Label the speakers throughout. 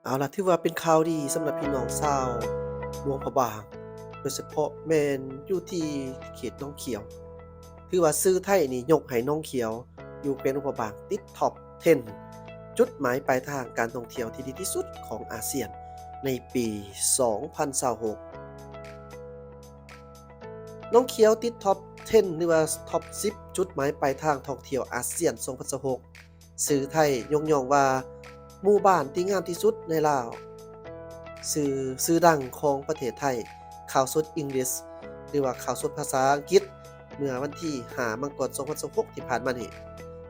Speaker 1: เอาล่ะถือว่าเป็นข่าวดีสำหรับพี่น้องชาวหลวงพระบางโดยเฉพาะแม่นอยู่ที่เขตหนองเขียวถือว่าสื่อไทยนี่ยกให้หนองเขียวอยู่เป็นหลวงพระบางติด Top 10จุดหมายปลายทางการท่องเที่ยวที่ดีที่สุดของอาเซียนในปี 2026หนองเขียวติด Top 10 หรือว่า Top 10 จุดหมายปลายทางท่องเที่ยวอาเซียน 2026สื่อไทยยกย่องว่าหมู่บ้านที่งามที่สุดในลาว สื่อดังของประเทศไทยข่าวสดอังกฤษหรือว่าข่าวสดภาษาอังกฤษเมื่อวันที่5มกราคม2026ที่ผ่านมานี้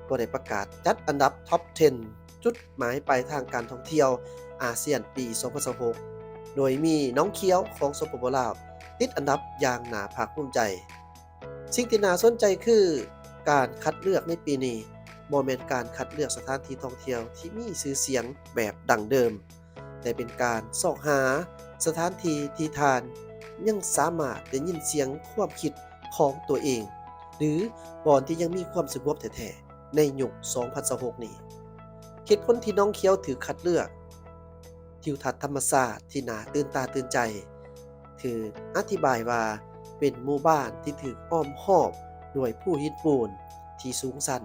Speaker 1: ก็ได้ประกาศจัดอันดับท็อป 10 จุดหมายปลายทางการท่องเที่ยวอาเซียนปี 2026โดยมีน้องเขียวของสปปลาวติดอันดับอย่างน่าภาคภูมิใจสิ่งที่น่าสนใจคือการคัดเลือกในปีนี้บ่แม่นการคัดเลือกสถานที่ท่องเที่ยวที่มีชื่อเสียงแบบดั้งเดิมแต่เป็นการเสาะหาสถานที่ที่ท่านยังสามารถได้ยินเสียงความคิดของตัวเองหรือบ่อนที่ยังมีความสงบแท้ๆในยุค 2026 นี้เหตุผลที่น้องเขียวถือคัดเลือกทิวทัศน์ธรรมชาติที่น่าตื่นตาตื่นใจถืออธิบายว่าเป็นหมู่บ้านที่ถูกอ้อมรอบด้วยภูหินปูนที่สูงชัน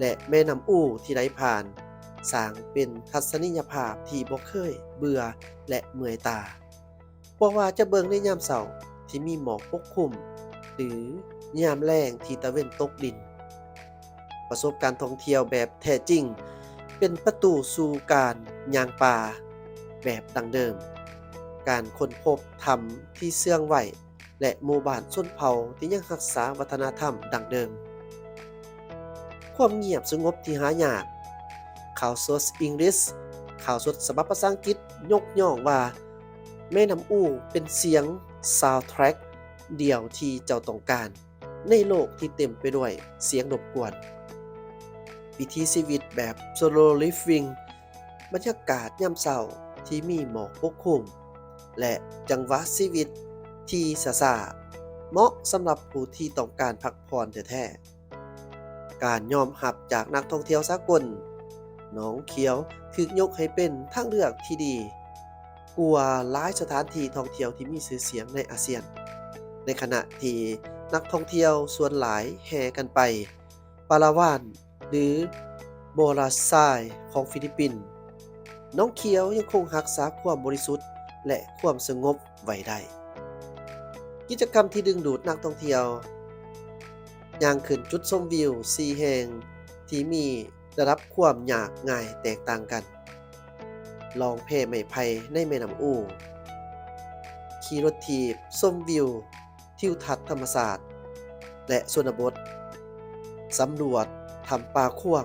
Speaker 1: และแม่น้ำอู่ที่ไหลผ่านสร้างเป็นทัศนียภาพที่บ่เคยเบื่อและเมื่อยตาบ่ว่าจะเบิ่งในยามเช้าที่มีหมอกปกคลุมหรือยามแล้งที่ตะเว้นตกดินประสบการณ์ท่องเที่ยวแบบแท้จริงเป็นประตูสู่การย่างป่าแบบดั้งเดิมการค้นพบถ้ำที่เชื่องไว้และหมู่บ้านชนเผ่าที่ยังรักษาวัฒนธรรมดั้งเดิมความเงียบสงบที่หายากข่าวสดอังกฤษข่าวสดฉบับภาษาอังกฤษยกย่องว่าแม่น้ำอู้เป็นเสียงซาวด์แทร็กเดียวที่เจ้าต้องการในโลกที่เต็มไปด้วยเสียงรบกวนวิถีชีวิตแบบ Slow Living บรรยากาศยามเช้าที่มีหมอกปกคลุมและจังหวะชีวิตที่ช้าๆเหมาะสำหรับผู้ที่ต้องการพักผ่อนแท้ๆการยอมรับจากนักท่องเที่ยวสากลหนองเขียวถูกยกให้เป็นทางเลือกที่ดีกว่าหลายสถานที่ท่องเที่ยวที่มีชื่อเสียงในอาเซียนในขณะที่นักท่องเที่ยวส่วนหลายแห่กันไปปาลาวานหรือโบราไซของฟิลิปปินส์น้องเขียวยังคงรักษาความบริสุทธิ์และความสงบไว้ได้กิจกรรมที่ดึงดูดนักท่องเที่ยวย่างขึ้นจุดชมวิว4แห่งที่มีระดับความยากง่ายแตกต่างกันลองแพไม้ไผ่ในแม่น้ำอู่ขี่รถถีบชมวิวทิวทัศน์ธรรมชาติและชนบทสำรวจถ้ำป่าข่วง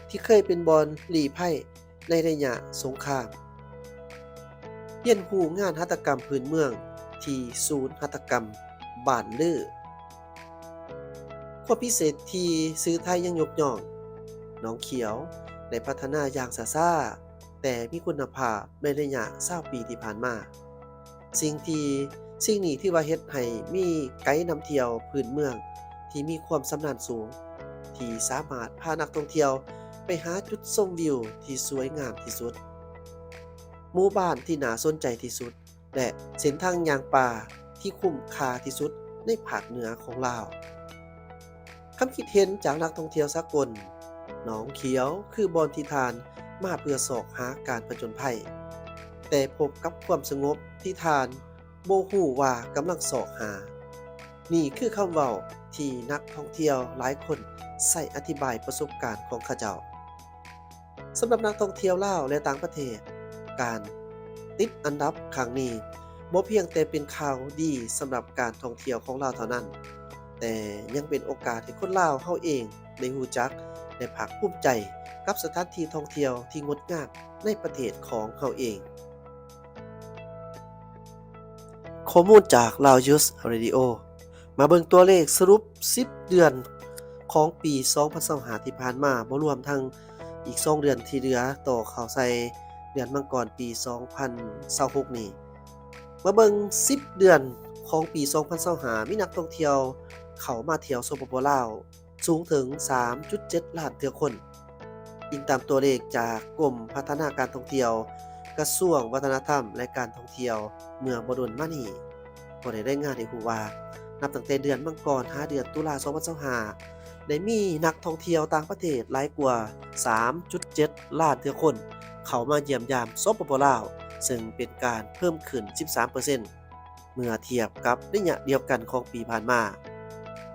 Speaker 1: ที่เคยเป็นบอนลี้ภัยในระยะสงครามเรียนรู้งานหัตถกรรมพื้นเมืองที่ศูนย์หัตถกรรมบ้านลือความพิเศษที่สื่อไทยยังยกย่องหนองเขียวได้พัฒนาอย่างช้าๆแต่มีคุณภาพในระยะ20ปีที่ผ่านมาสิ่งนี้ที่ว่าเฮ็ดให้มีไกด์นำเที่ยวพื้นเมืองที่มีความชำนาญสูงที่สามารถพานักท่องเที่ยวไปหาจุดชมวิวที่สวยงามที่สุดหมู่บ้านที่น่าสนใจที่สุดและเส้นทางย่างป่าที่คุ้มค่าที่สุดในภาคเหนือของลาวคำคิดเห็นจากนักท่องเที่ยวสากลหนองเขียวคือบอนที่ทานมาเพื่อสอกหาการผจญภัยแต่พบกับความสงบที่ทานบ่ฮู้ว่ากำลังสอกหานี่คือคำเว้าที่นักท่องเที่ยวหลายคนใช้อธิบายประสบการณ์ของเขาเจ้าสำหรับนักท่องเที่ยวลาวและต่างประเทศการติดอันดับครั้งนี้บ่เพียงแต่เป็นข่าวดีสำหรับการท่องเที่ยวของลาวเท่านั้นแต่ยังเป็นโอกาสให้คนลาวเฮาเองได้รู้จักและภาคภูมิใจกับสถานที่ท่องเที่ยวที่งดงามในประเทศของเฮาเองข้อมูลจาก Loud Youth Radio มาเบิ่งตัวเลขสรุป10เดือนของปี 2025ที่ผ่านมาบ่รวมทั้งอีก2เดือนที่เหลือต่อเข้าใส่เดือนมังกรปี 2026นี้มาเบิ่ง10เดือนของปี 2025มีนักท่องเที่ยวเข้ามาเที่ยวสปปลาวสูงถึง 3.7 ล้านเที่ยวคนอิงตามตัวเลขจากกรมพัฒนาการท่องเที่ยว กระทรวงวัฒนธรรมและการท่องเที่ยวเมื่อบ่ดนมานี้ก็ได้รายงานให้รู้ว่านับตั้งแต่เดือนมังกรหาเดือนตุลา2025ได้มีนักท่องเที่ยวต่างประเทศหลายกว่า 3.7 ล้านเทื่อคนเข้ามาเยี่ยมยามสปปลาวซึ่งเป็นการเพิ่มขึ้น 13% เมื่อเทียบกับระยะเดียวกันของปีผ่านมา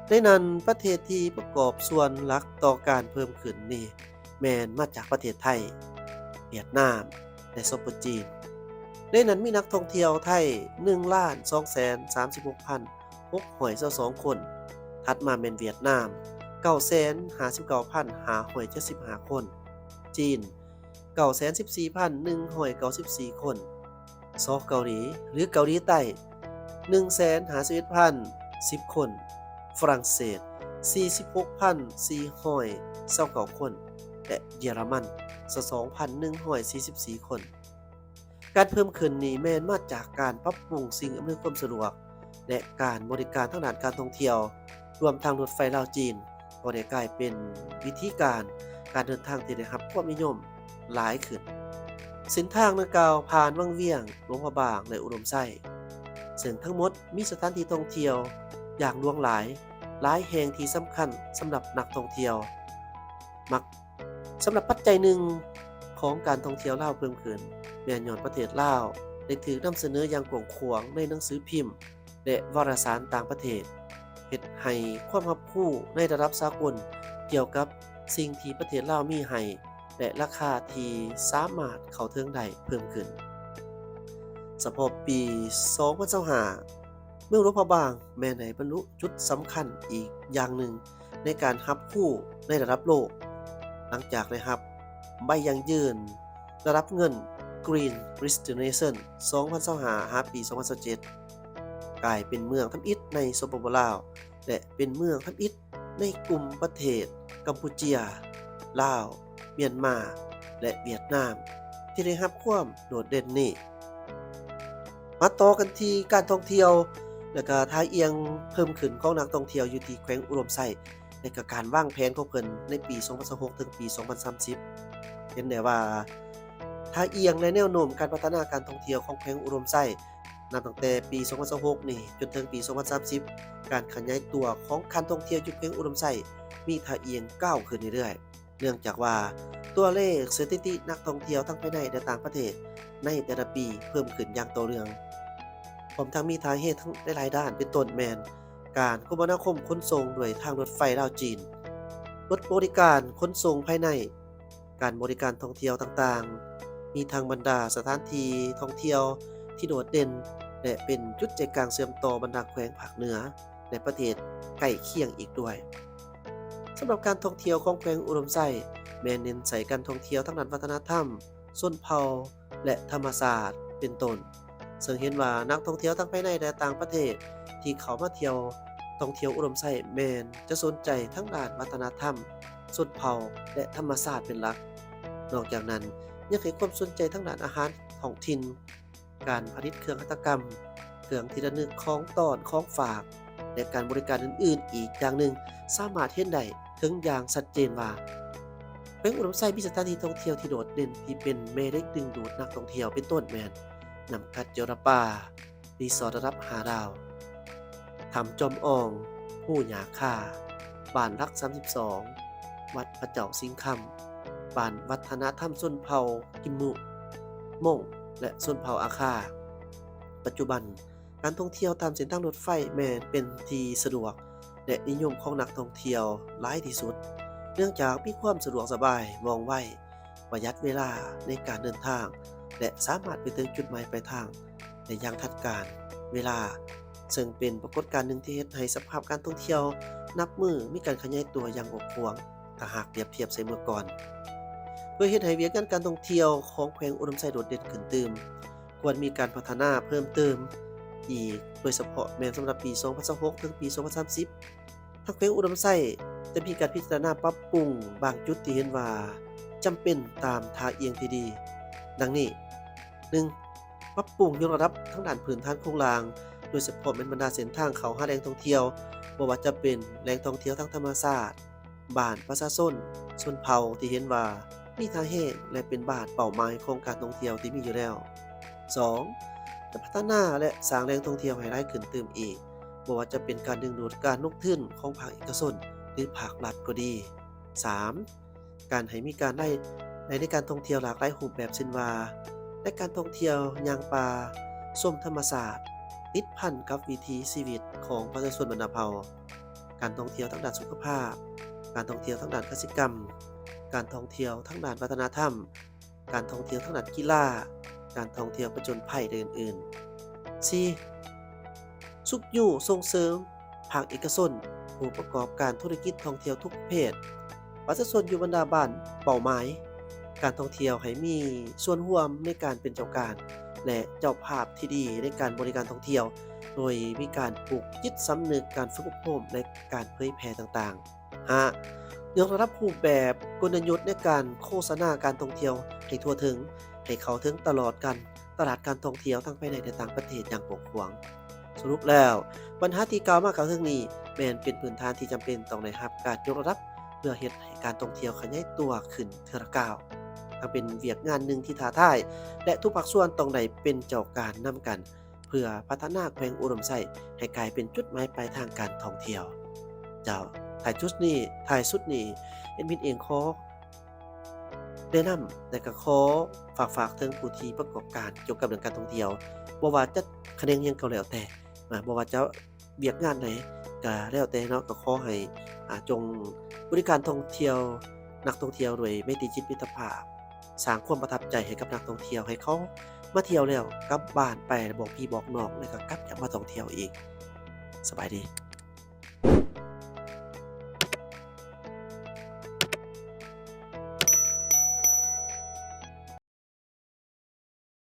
Speaker 1: ในนั้นประเทศที่ประกอบส่วนหลักต่อการเพิ่มขึ้นนี่แม่นมาจากประเทศไทยเวียดนามและสปปจีนในนั้นมีนักท่องเที่ยวไทย 1,236,622 คนถัดมาแม่นเวียดนาม 959,575 คนจีน 914,194 คนเกาหลีหรือเกาหลีใต้ 151,010 คนฝรั่งเศส 46,429 คนและเยอรมัน 22,144 คนการเพิ่มขึ้นนี้แม่นมาจากการปรับปรุงสิ่งอำนวยความสะดวกและการบริการทางด้านการท่องเที่ยวรวมทั้งรถไฟลาวจีนก็ได้กลายเป็นวิธีการเดินทางที่ได้รับความนิยมหลายขึ้นเส้นทางดังกล่าวผ่านวังเวียงหลวงพระบางและอุดมไส้ซึ่งทั้งหมดมีสถานที่ท่องเที่ยวอย่างหลวงหลายแห่งที่สำคัญสำหรับนักท่องเที่ยวสำหรับปัจจัยหนึ่งของการท่องเที่ยวลาวเพิ่มขึ้นแม่นย้อนประเทศลาวได้ถูกนำเสนออย่างกว้างขวางในหนังสือพิมพ์และวารสารต่างประเทศเฮ็ดให้ความรับรู้ในระดับสากลเกี่ยวกับสิ่งที่ประเทศลาวมีให้และราคาที่สามารถเข้าถึงได้เพิ่มขึ้นเฉพาะปี2025เมืองหลวงพระบางแม้นได้บรรลุจุดสำคัญอีกอย่างหนึ่งในการรับรู้ในระดับโลกหลังจากได้รับใบยั่งยืนระดับเงิน Green Destination 2025 หาปี 2027 กลายเป็นเมืองทำอิฐในสปปลาวและเป็นเมืองทำอิฐในกลุ่มประเทศกัมพูเชียลาวเมียนมาและเวียดนามที่ได้รับความโดดเด่นนี้มาต่อกันที่การท่องเที่ยวและก็ท่าเอียงเพิ่มขึ้นของนักท่องเที่ยวอยู่ที่แขวงอุดมไส้และก็การวางแผนของเพิ่นในปี 2026 ถึงปี 2030 เห็นได้ว่าท่าเอียงในแนวโน้มการพัฒนาการท่องเที่ยวของแขวงอุดมไส้นับตั้งแต่ปี 2026 นี่จนถึงปี 2030 การขยายตัวของการท่องเที่ยวอยู่แขวงอุดมไส้มีท่าเอียงก้าวขึ้นเรื่อยๆเนื่องจากว่าตัวเลขสถิตินักท่องเที่ยวทั้งภายในและต่างประเทศในแต่ละปีเพิ่มขึ้นอย่างต่อเนื่องพร้อมทั้งมีสาเหตุทั้งหลายๆด้านเป็นต้นแม่นการคมนาคมขนส่งด้วยทางรถไฟลาวจีนรถบริการขนส่งภายในการบริการท่องเที่ยวต่างๆมีทางบรรดาสถานที่ท่องเที่ยวที่โดดเด่นและเป็นจุดใจกลางเชื่อมต่อบรรดาแขวงภาคเหนือและประเทศใกล้เคียงอีกด้วยสำหรับการท่องเที่ยวของแขวงอุดมไส้แม้เน้นใส่การท่องเที่ยวทั้งด้านวัฒนธรรมชนเผ่าและธรรมศาสตร์เป็นต้นซึ่งเห็นว่านักท่องเที่ยวทั้งภายในและต่างประเทศที่เขามาเที่ยวท่องเที่ยวอุดมไส้แม้นจะสนใจทั้งด้านวัฒนธรรมชนเผ่าและธรรมศาสตร์เป็นหลักนอกจากนั้นยังให้ความสนใจทั้งด้านอาหารท้องถิ่นการผลิตเครื่องหัตถกรรมเครื่องที่ระลึกของต้อนของฝากและการบริการอื่นๆอีกอย่างหนึ่งสามารถเห็นได้ถึงอย่างชัดเจนว่าแขวงอุดมไส้มีสถานที่ท่องเที่ยวที่โดดเด่นที่เป็นแม่เหล็กดึงดูดนักท่องเที่ยวเป็นต้นแม่นนำกัดเจรปารีสอร์ทระดับ5 ดาวถ้ำจอมอ่องผู้หญ้าค่าบ้านรัก 32 วัดพระเจ้าสิงห์คำบ้านวัฒนธรรมชนเผ่ากิมมุม่งและชนเผ่าอาคาปัจจุบันการท่องเที่ยวตามเส้นทางรถไฟแม้นเป็นที่สะดวกและนิยมของนักท่องเที่ยวหลายที่สุดเนื่องจากมีความสะดวกสบายว่องไวประหยัดเวลาในการเดินทางและสามารถไปถึงจุดหมายปลายทางได้อย่างทันการเวลาซึ่งเป็นปรากฏการณ์หนึ่งที่เฮ็ดให้สภาพการท่องเที่ยวนับมือมีการขยายตัวอย่างกว้างถ้าหากเปรียบเทียบใส่เมื่อก่อนเพื่อเฮ็ดให้วิถีการท่องเที่ยวของแขวงอุดมไส้โดดเด่นขึ้นเติมควรมีการพัฒนาเพิ่มเติมอีกโดยเฉพาะแม้นสำหรับปี 2026 ถึงปี 2030 ทางแขวงอุดมไส้จะมีการพิจารณาปรับปรุงบางจุดที่เห็นว่าจำเป็นตามท่าเอียงที่ดีดังนี้ 1. ปรับปรุงยกระดับทั้งด้านพื้นฐานโครงสร้างโดยเฉพาะเป็นบรรดาเส้นทางเข้าหาแหล่งท่องเที่ยวบ่ว่าจะเป็นแหล่งท่องเที่ยวทางธรรมชาติบ้านประชาชนชนเผ่าที่เห็นว่า มีทางแห้งและเป็นบ้านเป้าหมายของการท่องเที่ยวที่มีอยู่แล้ว 2. จะพัฒนาและสร้างแหล่งท่องเที่ยวให้หลายขึ้นเติมอีกบ่ว่าจะเป็นการดึงดูดการลงทุนของภาคเอกชนหรือภาครัฐก็ดี 3. การให้มีการได้ในการท่องเที่ยวหลากหลายรูปแบบเช่นว่าและการท่องเที่ยวย่างป่าชมธรรมชาติติดพันกับวิถีชีวิตของประชาชนบรรดาเผ่าการท่องเที่ยวทางด้านสุขภาพการท่องเที่ยวทางด้านกสิกรรมการท่องเที่ยวทางด้านวัฒนธรรมการท่องเที่ยวทางด้านกีฬาการท่องเที่ยวผจญภัยและอื่นๆ 4. ซุกอยู่ส่งเสริมภาคเอกชนผู้ประกอบการธุรกิจท่องเที่ยวทุกประเภทประชาชนอยู่บรรดาบ้านเป้าหมายการท่องเที่ยวให้มีส่วนร่วมในการเป็นเจ้าการและเจ้าภาพที่ดีในการบริการท่องเที่ยวโดยมีการปลูกจิตสำนึกการฝึกอบรมและการเผยแพร่ต่างๆ 5. ยกระดับรูปแบบกลยุทธ์ในการโฆษณาการท่องเที่ยวให้ทั่วถึงให้เข้าถึงตลอดกันตลาดการท่องเที่ยวทั้งภายในและต่างประเทศอย่างกว้างขวาง สรุปแล้วปัญหาที่กล่าวมากล่าวถึงนี้แม่นเป็นพื้นฐานที่จำเป็นต้องได้รับการยกระดับเพื่อเฮ็ดให้การท่องเที่ยวขยายตัวขึ้นเทื่อละก้าวทั้งเป็นเวียกงานหนึ่งที่ท้าทายและทุกภาคส่วนต้องได้เป็นเจ้าการนำกันเพื่อพัฒนาแขวงอุดมไซให้กลายเป็นจุดหมายปลายทางการท่องเที่ยวเจ้าท้ายสุดนี้แอดมินเองขอแนะนำและก็ขอฝากถึงผู้ที่ประกอบการเกี่ยวกับเรื่องการท่องเที่ยวบ่ว่าจะแขนงหยังก็แล้วแต่บ่ว่าจะเวียกงานใดก็แล้วแต่เนาะก็ขอให้จงบริการท่องเที่ยวนักท่องเที่ยวด้วยไมตรีจิตมิตรภาพสร้างความประทับใจให้กับนักท่องเที่ยวให้เขามาเที่ยวแล้วกลับบ้านไปบอกพี่บอกน้องแล้วก็กลับอยากมาท่องเที่ยวอีกสบายดี